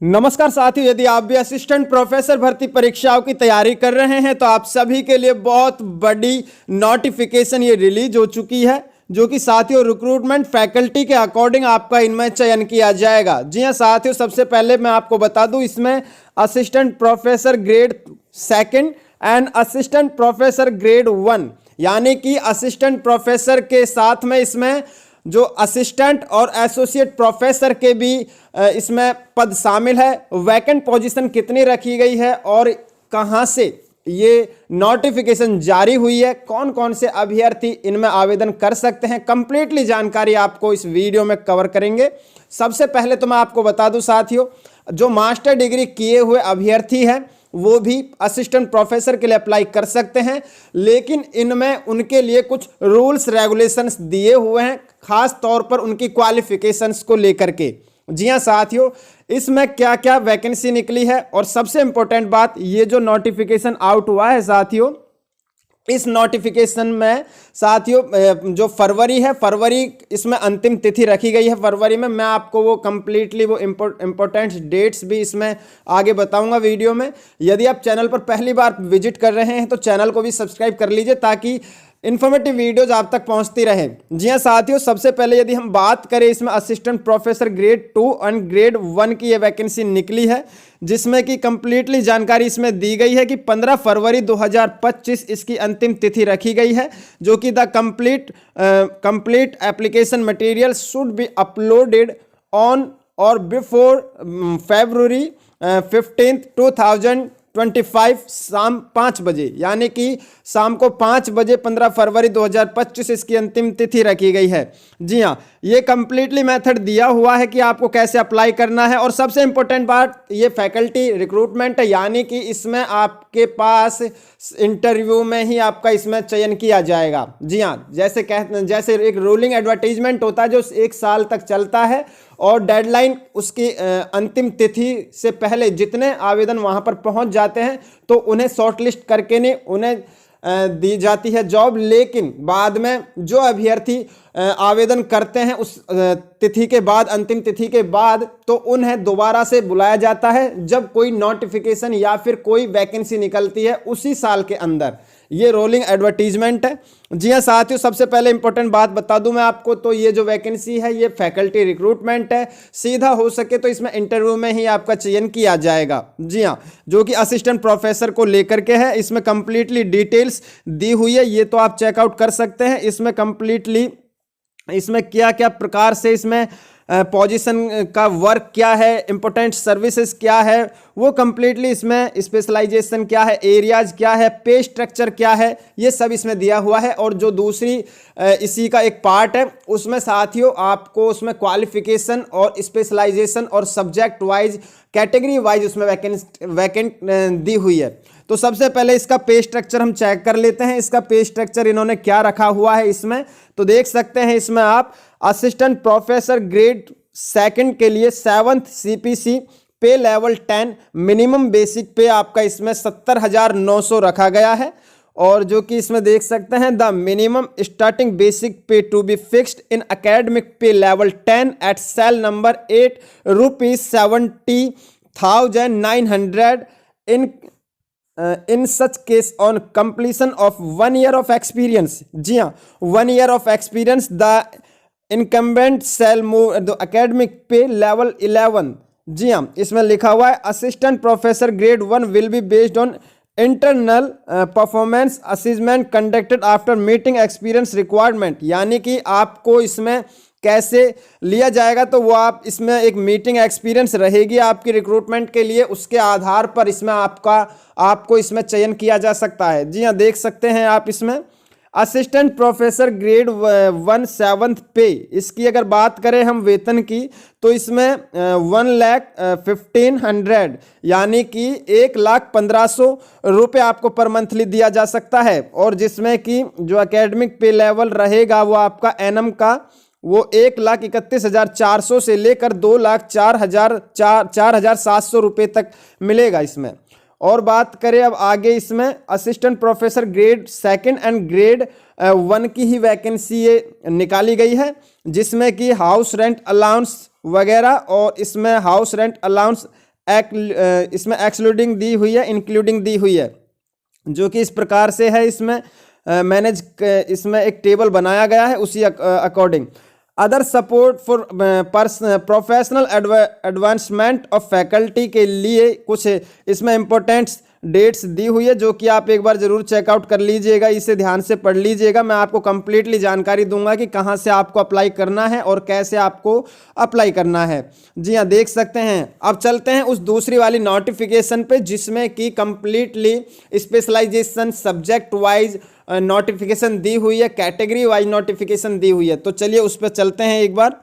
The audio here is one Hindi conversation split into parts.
नमस्कार साथियों, यदि आप भी असिस्टेंट प्रोफेसर भर्ती परीक्षाओं की तैयारी कर रहे हैं तो आप सभी के लिए बहुत बड़ी नोटिफिकेशन ये रिलीज हो चुकी है, जो कि साथियों रिक्रूटमेंट फैकल्टी के अकॉर्डिंग आपका इनमें चयन किया जाएगा। जी हां साथियों, सबसे पहले मैं आपको बता दूं, इसमें assistant professor grade 2 and assistant professor grade 1 यानी कि असिस्टेंट प्रोफेसर के साथ में इसमें जो असिस्टेंट और एसोसिएट प्रोफेसर के भी इसमें पद शामिल है। वैकेंट पोजीशन कितनी रखी गई है और कहां से ये नोटिफिकेशन जारी हुई है, कौन कौन से अभ्यर्थी इनमें आवेदन कर सकते हैं, कंप्लीटली जानकारी आपको इस वीडियो में कवर करेंगे। सबसे पहले तो मैं आपको बता दूं साथियों, जो मास्टर डिग्री किए हुए अभ्यर्थी हैं वो भी असिस्टेंट प्रोफेसर के लिए अप्लाई कर सकते हैं, लेकिन इनमें उनके लिए कुछ रूल्स रेगुलेशंस दिए हुए हैं, खास तौर पर उनकी क्वालिफिकेशंस को लेकर के। जी हां साथियों, इसमें क्या क्या वैकेंसी निकली है और सबसे इंपॉर्टेंट बात, ये जो नोटिफिकेशन आउट हुआ है साथियों, इस नोटिफिकेशन में साथियों जो फरवरी इसमें अंतिम तिथि रखी गई है। फरवरी में मैं आपको वो कंप्लीटली वो इम्पोर्टेंट डेट्स भी इसमें आगे बताऊंगा वीडियो में। यदि आप चैनल पर पहली बार विजिट कर रहे हैं तो चैनल को भी सब्सक्राइब कर लीजिए ताकि इन्फॉर्मेटिव वीडियोज आप तक पहुंचती रहे। जी हां साथियों, सबसे पहले यदि हम बात करें, इसमें assistant professor grade 2 and grade 1 की ये वैकेंसी निकली है, जिसमें कि कंप्लीटली जानकारी इसमें दी गई है कि 15 फरवरी 2025 इसकी अंतिम तिथि रखी गई है, जो कि the complete application material should be uploaded on और बिफोर February 15, 2025 शाम 5 बजे, यानी कि शाम को 5 बजे 15 फरवरी 2025 इसकी अंतिम तिथि रखी गई है। जी हाँ, ये कंप्लीटली मेथड दिया हुआ है कि आपको कैसे अप्लाई करना है। और सबसे इंपॉर्टेंट बात, ये फैकल्टी रिक्रूटमेंट है, यानी कि इसमें आपके पास इंटरव्यू में ही आपका इसमें चयन किया जाएगा। जी हाँ, जैसे एक रोलिंग एडवर्टीजमेंट होता है जो 1 साल तक चलता है, और डेडलाइन उसकी अंतिम तिथि से पहले जितने आवेदन वहां पर पहुंच जाते हैं तो उन्हें शॉर्टलिस्ट करके नहीं उन्हें दी जाती है जॉब। लेकिन बाद में जो अभ्यर्थी आवेदन करते हैं उस तिथि के बाद, अंतिम तिथि के बाद, तो उन्हें दोबारा से बुलाया जाता है जब कोई नोटिफिकेशन या फिर कोई वैकेंसी निकलती है उसी साल के अंदर। ये रोलिंग एडवर्टीजमेंट है। जी हाँ साथियों, सबसे पहले इंपॉर्टेंट बात बता दूं मैं आपको, तो ये जो वैकेंसी है ये फैकल्टी रिक्रूटमेंट है। सीधा हो सके तो इसमें इंटरव्यू में ही आपका चयन किया जाएगा। जी हाँ, जो कि असिस्टेंट प्रोफेसर को लेकर के है। इसमें कंप्लीटली डिटेल्स दी हुई है, ये तो आप चेकआउट कर सकते हैं। इसमें कंप्लीटली इसमें क्या क्या प्रकार से इसमें पोजीशन का वर्क क्या है, इंपॉर्टेंट सर्विसेज क्या है, वो कंप्लीटली इसमें स्पेशलाइजेशन क्या है, एरियाज क्या है, पे स्ट्रक्चर क्या है, ये सब इसमें दिया हुआ है। और जो दूसरी इसी का एक पार्ट है, उसमें साथियों आपको उसमें क्वालिफिकेशन और स्पेशलाइजेशन और सब्जेक्ट वाइज, कैटेगरी वाइज उसमें वैकेंट दी हुई है। तो सबसे पहले इसका पे स्ट्रक्चर हम चेक कर लेते हैं। इसका पे स्ट्रक्चर इन्होंने क्या रखा हुआ है इसमें, तो देख सकते हैं इसमें आप असिस्टेंट प्रोफेसर ग्रेड 2 के लिए 7th CPC पे लेवल 10 मिनिमम बेसिक पे आपका इसमें 70,900 रखा गया है। और जो कि इसमें देख सकते हैं, the minimum starting basic pay to be fixed in academic pay level 10 at cell number 8 ₹70,900 in such case on completion of 1 year of experience. जी हाँ, 1 year of experience the incumbent cell move the academic pay level 11। जी हाँ, इसमें लिखा हुआ है assistant professor grade 1 will be based on internal performance assessment conducted after meeting experience requirement, यानी कि आपको इसमें कैसे लिया जाएगा, तो वो आप इसमें एक मीटिंग एक्सपीरियंस रहेगी आपकी रिक्रूटमेंट के लिए, उसके आधार पर इसमें आपको इसमें चयन किया जा सकता है। जी हाँ, देख सकते हैं आप इसमें असिस्टेंट प्रोफेसर ग्रेड 1 7th पे, इसकी अगर बात करें हम वेतन की, तो इसमें 1,15,100 यानी कि 1,15,100 रुपये आपको पर मंथली दिया जा सकता है। और जिसमें कि जो एकेडमिक पे लेवल रहेगा वो आपका एनएम का वो 1,31,400 से लेकर 2,04,700 रुपये तक मिलेगा इसमें। और बात करें अब आगे, इसमें assistant professor grade 2 and grade 1 की ही वैकेंसी ये निकाली गई है, जिसमें कि हाउस रेंट अलाउंस वगैरह, और इसमें हाउस रेंट अलाउंस इसमें एक्सक्लूडिंग दी हुई है, इंक्लूडिंग दी हुई है, जो कि इस प्रकार से है। इसमें इसमें एक टेबल बनाया गया है उसी according. Other support for professional advancement of faculty के लिए कुछ इसमें इम्पोर्टेंट्स डेट्स दी हुई है, जो कि आप एक बार ज़रूर चेकआउट कर लीजिएगा, इसे ध्यान से पढ़ लीजिएगा। मैं आपको कंप्लीटली जानकारी दूंगा कि कहाँ से आपको अप्लाई करना है और कैसे आपको अप्लाई करना है। जी हाँ, देख सकते हैं। अब चलते हैं उस दूसरी वाली नोटिफिकेशन पे, जिसमें कि completely specialisation subject wise notification दी हुई है, कैटेगरी वाइज नोटिफिकेशन दी हुई है। तो चलिए उस पर चलते हैं, एक बार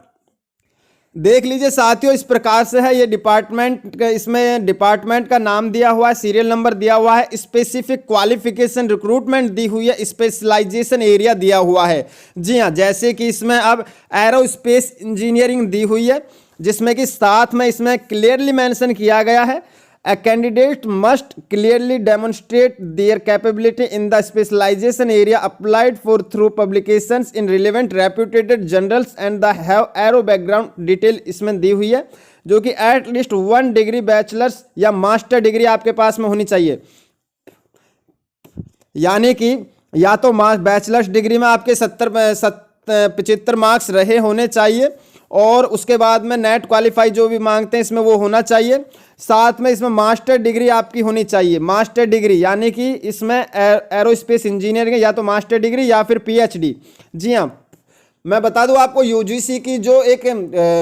देख लीजिए साथियों। इस प्रकार से है ये डिपार्टमेंट, इसमें डिपार्टमेंट का नाम दिया हुआ है, सीरियल नंबर दिया हुआ है, स्पेसिफिक क्वालिफिकेशन रिक्रूटमेंट दी हुई है, स्पेशलाइजेशन एरिया दिया हुआ है। जी हाँ, जैसे कि इसमें अब एरोस्पेस इंजीनियरिंग दी हुई है, जिसमें कि साथ में इसमें क्लियरली मेंशन किया गया है, A candidate must clearly demonstrate their capability in the specialization area applied for through publications in relevant reputed journals and the have aero background detail इसमें दी हुई है, जो कि एट लीस्ट 1 डिग्री बैचलर्स या मास्टर डिग्री आपके पास में होनी चाहिए। यानी कि या तो बैचलर्स डिग्री में आपके 75 मार्क्स रहे होने चाहिए, और उसके बाद में नेट क्वालिफाई जो भी मांगते हैं इसमें वो होना चाहिए। साथ में इसमें मास्टर डिग्री आपकी होनी चाहिए, मास्टर डिग्री, यानी कि इसमें एरोस्पेस इंजीनियरिंग या तो मास्टर डिग्री या फिर पीएचडी। जी हाँ, मैं बता दूं आपको यूजीसी की जो एक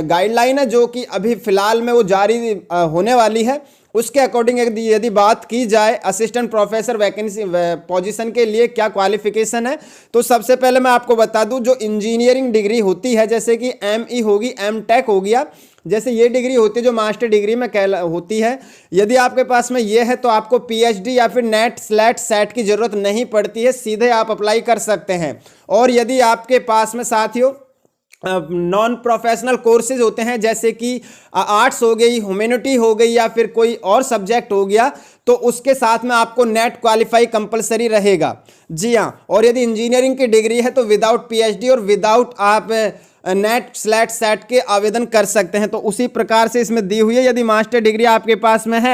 गाइडलाइन है, जो कि अभी फिलहाल में वो जारी होने वाली है, उसके अकॉर्डिंग यदि बात की जाए असिस्टेंट प्रोफेसर वैकेंसी पोजीशन के लिए क्या क्वालिफिकेशन है, तो सबसे पहले मैं आपको बता दूं जो इंजीनियरिंग डिग्री होती है, जैसे कि एमई होगी, एमटेक हो गया, जैसे ये डिग्री होती है जो मास्टर डिग्री में होती है, यदि आपके पास में ये है तो आपको पीएचडी या फिर नेट स्लैट सेट की ज़रूरत नहीं पड़ती है, सीधे आप अप्लाई कर सकते हैं। और यदि आपके पास में साथियों नॉन प्रोफेशनल कोर्सेज होते हैं, जैसे कि आर्ट्स हो गई, ह्यूमैनिटी हो गई, या फिर कोई और सब्जेक्ट हो गया, तो उसके साथ में आपको नेट क्वालिफाई कंपलसरी रहेगा। जी हाँ, और यदि इंजीनियरिंग की डिग्री है तो विदाउट पीएचडी और विदाउट आप नेट स्लैट सेट के आवेदन कर सकते हैं। तो उसी प्रकार से इसमें दी हुई है, यदि मास्टर डिग्री आपके पास में है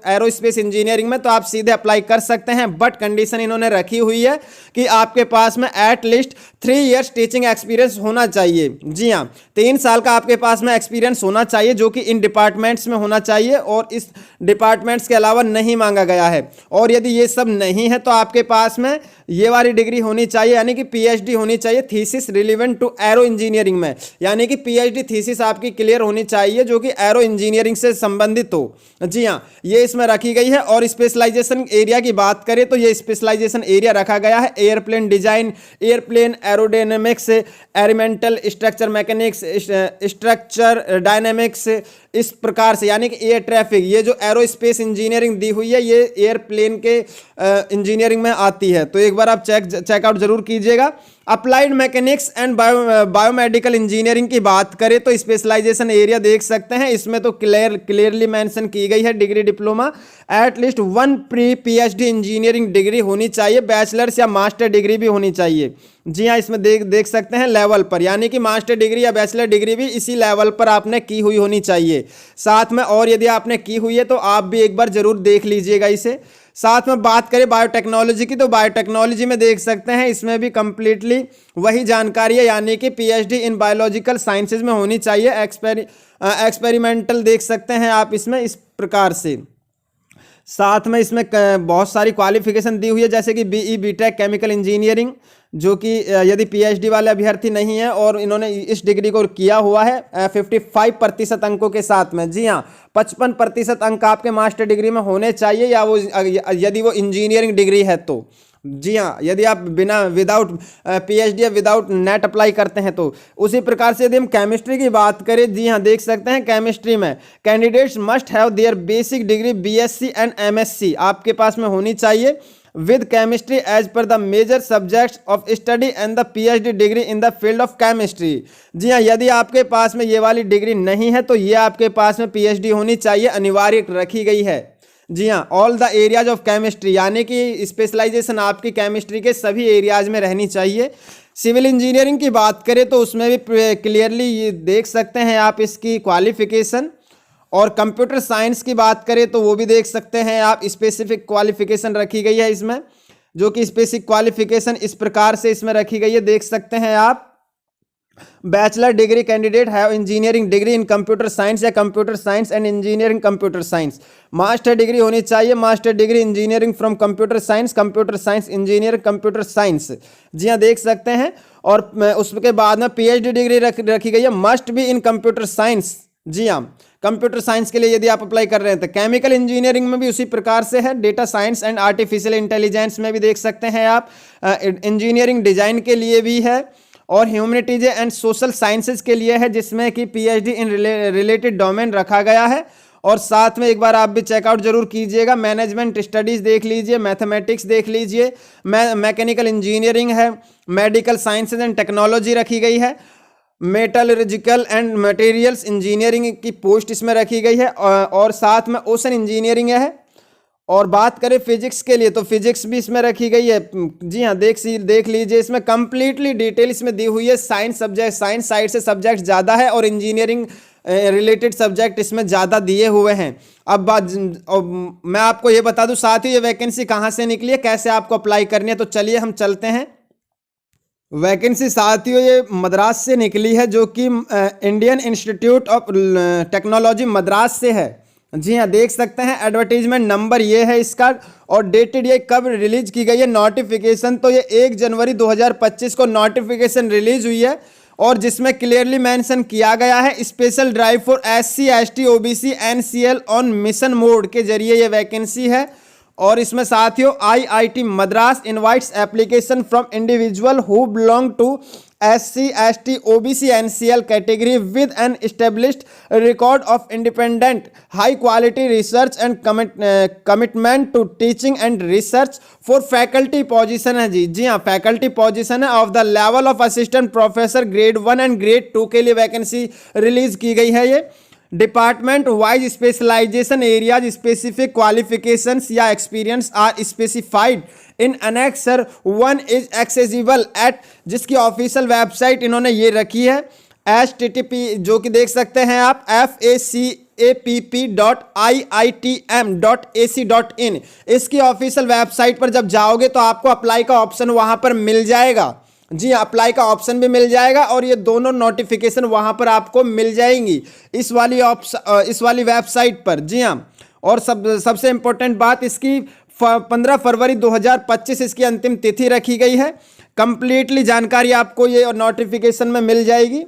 एरोस्पेस इंजीनियरिंग में, तो आप सीधे अप्लाई कर सकते हैं। बट कंडीशन इन्होंने रखी हुई है कि आपके पास में at least 3 years teaching experience होना चाहिए। जी हाँ, 3 साल का आपके पास में एक्सपीरियंस होना चाहिए, जो कि इन डिपार्टमेंट्स में होना चाहिए और इस डिपार्टमेंट्स के अलावा नहीं मांगा गया है। और यदि ये सब नहीं है तो आपके पास में ये वाली डिग्री होनी चाहिए, यानी कि पीएचडी होनी चाहिए, thesis relevant to aero engineering में, यानी कि पीएचडी थीसिस आपकी क्लियर होनी चाहिए जो कि एरो इंजीनियरिंग से संबंधित हो। जी हाँ, ये इसमें रखी गई है। और स्पेशलाइजेशन एरिया की बात करें तो ये स्पेशलाइजेशन एरिया रखा गया है airplane design, airplane aerodynamics, aeromental structure mechanics, structure dynamics, इस प्रकार से, यानी कि एयर ट्रैफिक, ये जो एरोस्पेस इंजीनियरिंग दी हुई है ये एयरप्लेन के इंजीनियरिंग में आती है। तो एक बार आप चेकआउट जरूर कीजिएगा। Applied mechanics and biomedical engineering की बात करें तो स्पेशलाइजेशन एरिया देख सकते हैं, इसमें तो क्लियरली मेंशन की गई है degree diploma, at least 1 pre PhD engineering degree होनी चाहिए, बैचलर्स या मास्टर डिग्री भी होनी चाहिए। जी हाँ, इसमें देख सकते हैं लेवल पर, यानी कि मास्टर डिग्री या बैचलर डिग्री भी इसी लेवल पर आपने की हुई होनी चाहिए साथ में। और यदि आपने की हुई है तो आप भी एक बार जरूर देख लीजिएगा इसे। साथ में बात करें बायोटेक्नोलॉजी की, तो बायोटेक्नोलॉजी में देख सकते हैं इसमें भी कंप्लीटली वही जानकारी है, यानी कि पीएचडी इन बायोलॉजिकल साइंसेज में होनी चाहिए। एक्सपेरिमेंटल देख सकते हैं आप इसमें इस प्रकार से। साथ में इसमें बहुत सारी क्वालिफिकेशन दी हुई है, जैसे कि बीई बीटेक केमिकल इंजीनियरिंग, जो कि यदि पीएचडी वाले अभ्यर्थी नहीं है और इन्होंने इस डिग्री को किया हुआ है 55% अंकों के साथ में। जी हाँ, 55% अंक आपके मास्टर डिग्री में होने चाहिए, या वो यदि वो इंजीनियरिंग डिग्री है तो। जी हाँ, यदि आप विदाउट पीएचडी या विदाउट नेट अप्लाई करते हैं तो। उसी प्रकार से यदि हम केमिस्ट्री की बात करें, जी हाँ, देख सकते हैं केमिस्ट्री में candidates must have their basic degree BSc and MSc आपके पास में होनी चाहिए with chemistry as per the major subjects of study and the PhD degree in the field of chemistry। जी हाँ, यदि आपके पास में ये वाली डिग्री नहीं है तो ये आपके पास में PhD होनी चाहिए, अनिवार्य रखी गई है। जी हाँ, all the areas of chemistry, यानी कि स्पेशलाइजेशन आपकी केमिस्ट्री के सभी एरियाज में रहनी चाहिए। सिविल इंजीनियरिंग की बात करें तो उसमें भी क्लियरली ये देख सकते हैं आप इसकी क्वालिफिकेशन। और कंप्यूटर साइंस की बात करें तो वो भी देख सकते हैं आप, स्पेसिफिक क्वालिफिकेशन रखी गई है इसमें, जो कि स्पेसिफिक क्वालिफिकेशन इस प्रकार से इसमें रखी गई है, देख सकते हैं आप। Bachelor degree candidate have engineering degree in computer science या computer science and engineering computer science. Master degree होनी चाहिए, master degree engineering from computer science engineering computer science. जी हाँ, देख सकते हैं। और उसके बाद में पीएचडी डिग्री रखी गई है, must be in computer science. जी हाँ, कंप्यूटर साइंस के लिए यदि आप अप्लाई कर रहे हैं तो केमिकल इंजीनियरिंग में भी उसी प्रकार से है, data science and artificial intelligence में भी देख सकते हैं आप, इंजीनियरिंग डिजाइन के लिए भी है, और ह्यूमैनिटीज एंड सोशल साइंसेज के लिए है, जिसमें कि पीएचडी इन रिलेटेड डोमेन रखा गया है। और साथ में एक बार आप भी चेकआउट जरूर कीजिएगा, मैनेजमेंट स्टडीज देख लीजिए, मैथमेटिक्स देख लीजिए, मैकेनिकल इंजीनियरिंग है, मेडिकल साइंसेज एंड टेक्नोलॉजी रखी गई है, मेटलर्जिकल एंड मटेरियल्स इंजीनियरिंग की पोस्ट इसमें रखी गई है, और साथ में ओशन इंजीनियरिंग है। और बात करें फिजिक्स के लिए तो फिजिक्स भी इसमें रखी गई है। जी हाँ, देख लीजिए, इसमें कंप्लीटली डिटेल इसमें दी हुई है। साइंस सब्जेक्ट, साइंस साइड से सब्जेक्ट ज़्यादा है और इंजीनियरिंग रिलेटेड सब्जेक्ट इसमें ज़्यादा दिए हुए हैं। अब मैं आपको ये बता दूं साथ ही, ये वैकेंसी कहाँ से निकली है, कैसे आपको अप्लाई करनी है, तो चलिए हम चलते हैं। वैकेंसी साथियों ये मद्रास से निकली है, जो कि Indian institute of technology Madras से है। जी हाँ, देख सकते हैं, एडवर्टीजमेंट नंबर ये है इसका, और डेटेड ये कब रिलीज की गई है नोटिफिकेशन, तो ये 1 जनवरी 2025 को नोटिफिकेशन रिलीज हुई है, और जिसमें क्लियरली मेंशन किया गया है special drive for SC ST OBC NCL on mission mode के जरिए ये वैकेंसी है। और इसमें साथियों IIT Madras invites application from individual who belong to SC ST OBC NCL category with an established record of independent high quality research and commitment to teaching and research for faculty position है जी हाँ, फैकल्टी पोजीशन है of the level of assistant professor grade 1 and grade 2 के लिए वैकेंसी रिलीज की गई है। ये department wise specialisation areas specific qualifications या experience are specified in annexure 1 is accessible at, जिसकी ऑफिशियल वेबसाइट इन्होंने ये रखी है HTTP, जो कि देख सकते हैं आप facapp.iitm.ac.in। इसकी ऑफिशियल वेबसाइट पर जब जाओगे तो आपको अप्लाई का ऑप्शन वहां पर मिल जाएगा। जी, अप्लाई का ऑप्शन भी मिल जाएगा और ये दोनों नोटिफिकेशन वहां पर आपको मिल जाएंगी इस वाली वेबसाइट पर। जी हाँ, और सबसे इंपॉर्टेंट बात, इसकी 15 फरवरी 2025 इसकी अंतिम तिथि रखी गई है। कंप्लीटली जानकारी आपको ये नोटिफिकेशन में मिल जाएगी।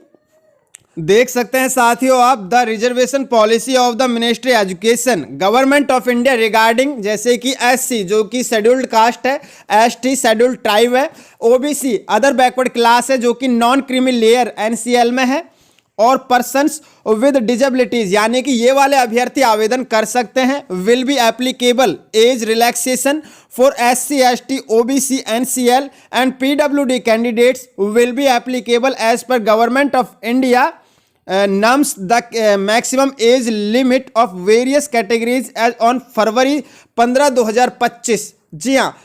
देख सकते हैं साथियों आप, the reservation policy of the ministry education government of India regarding, जैसे कि SC जो कि शेड्यूल्ड कास्ट है, ST शेड्यूल्ड ट्राइब है, OBC अदर बैकवर्ड क्लास है जो कि नॉन क्रीमी लेयर NCL में है, और पर्सन्स विद डिजेबिलिटीज यानी कि ये वाले अभ्यर्थी आवेदन कर सकते हैं। Will be applicable age relaxation for SC ST OBC NCL and PWD candidates will be applicable as per government of India norms the maximum age limit of various categories as on February 15, 2025। जी हाँ,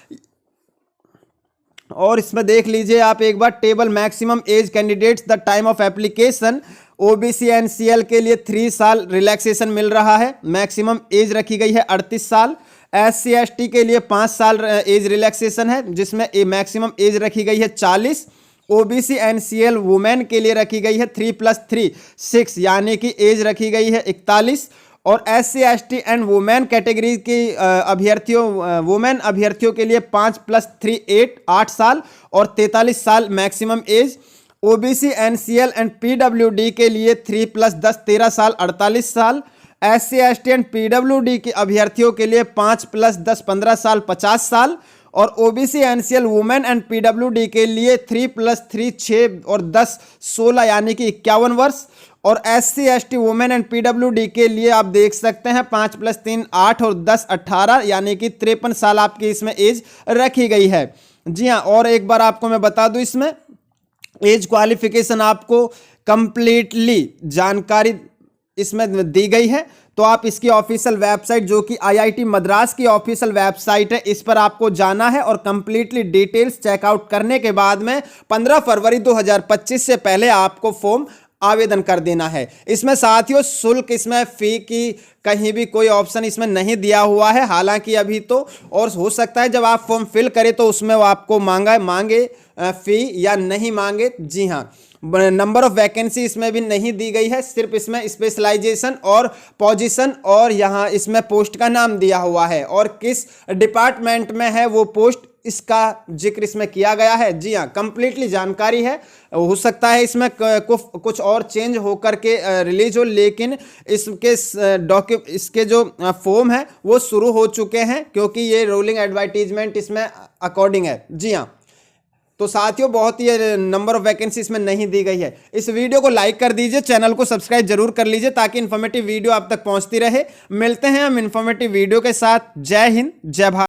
और इसमें देख लीजिए आप एक बार table, maximum age candidates the time of application, OBC NCL के लिए 3 साल रिलैक्सेशन मिल रहा है, मैक्सिमम एज रखी गई है 38 साल। SC ST के लिए 5 साल एज रिलैक्सेशन है, जिसमें मैक्सिमम एज रखी गई है 40। OBC NCL वुमेन के लिए रखी गई है 3+3 6 यानी कि एज रखी गई है 41। और SC ST and women category की वुमेन अभ्यर्थियों के लिए 5+3 8 साल और 43 साल maximum age. OBC NCL and PWD के लिए 3+10 13 साल 48 साल। SC ST एंड PWD के अभ्यर्थियों के लिए 5+10 15 साल 50 साल। और OBC NCL women and PWD के लिए 3+3 6 और 10 16 यानी कि 51 वर्ष। और SC ST women and PWD के लिए आप देख सकते हैं 5+3 8 और 10 18 यानी कि 53 साल आपकी इसमें एज रखी गई है। जी हाँ, और एक बार आपको मैं बता दूं, इसमें एज क्वालिफिकेशन आपको कंप्लीटली जानकारी इसमें दी गई है, तो आप इसकी ऑफिशियल वेबसाइट जो कि IIT मद्रास की ऑफिशियल वेबसाइट है, इस पर आपको जाना है और कंप्लीटली डिटेल्स चेकआउट करने के बाद में 15 फरवरी 2025 से पहले आपको फॉर्म आवेदन कर देना है। इसमें साथियों शुल्क, इसमें फी की कहीं भी कोई ऑप्शन इसमें नहीं दिया हुआ है हालांकि अभी तो, और हो सकता है जब आप फॉर्म फिल करें तो उसमें वो आपको मांगे फी या नहीं मांगे। जी हाँ, नंबर ऑफ वैकेंसी इसमें भी नहीं दी गई है, सिर्फ इसमें स्पेशलाइजेशन और पोजीशन और यहाँ इसमें पोस्ट का नाम दिया हुआ है और किस डिपार्टमेंट में है वो पोस्ट, इसका जिक्र इसमें किया गया है। जी हाँ, कंप्लीटली जानकारी है। हो सकता है इसमें कुछ और चेंज होकर के रिलीज हो, लेकिन इसके जो फॉर्म है वो शुरू हो चुके हैं क्योंकि ये रोलिंग एडवर्टीजमेंट इसमें अकॉर्डिंग है। जी हाँ, तो साथियों बहुत ही नंबर ऑफ वैकेंसी इसमें नहीं दी गई है। इस वीडियो को लाइक कर दीजिए, चैनल को सब्सक्राइब जरूर कर लीजिए ताकि इन्फॉर्मेटिव वीडियो आप तक पहुंचती रहे। मिलते हैं हम इन्फॉर्मेटिव वीडियो के साथ। जय हिंद, जय भारत।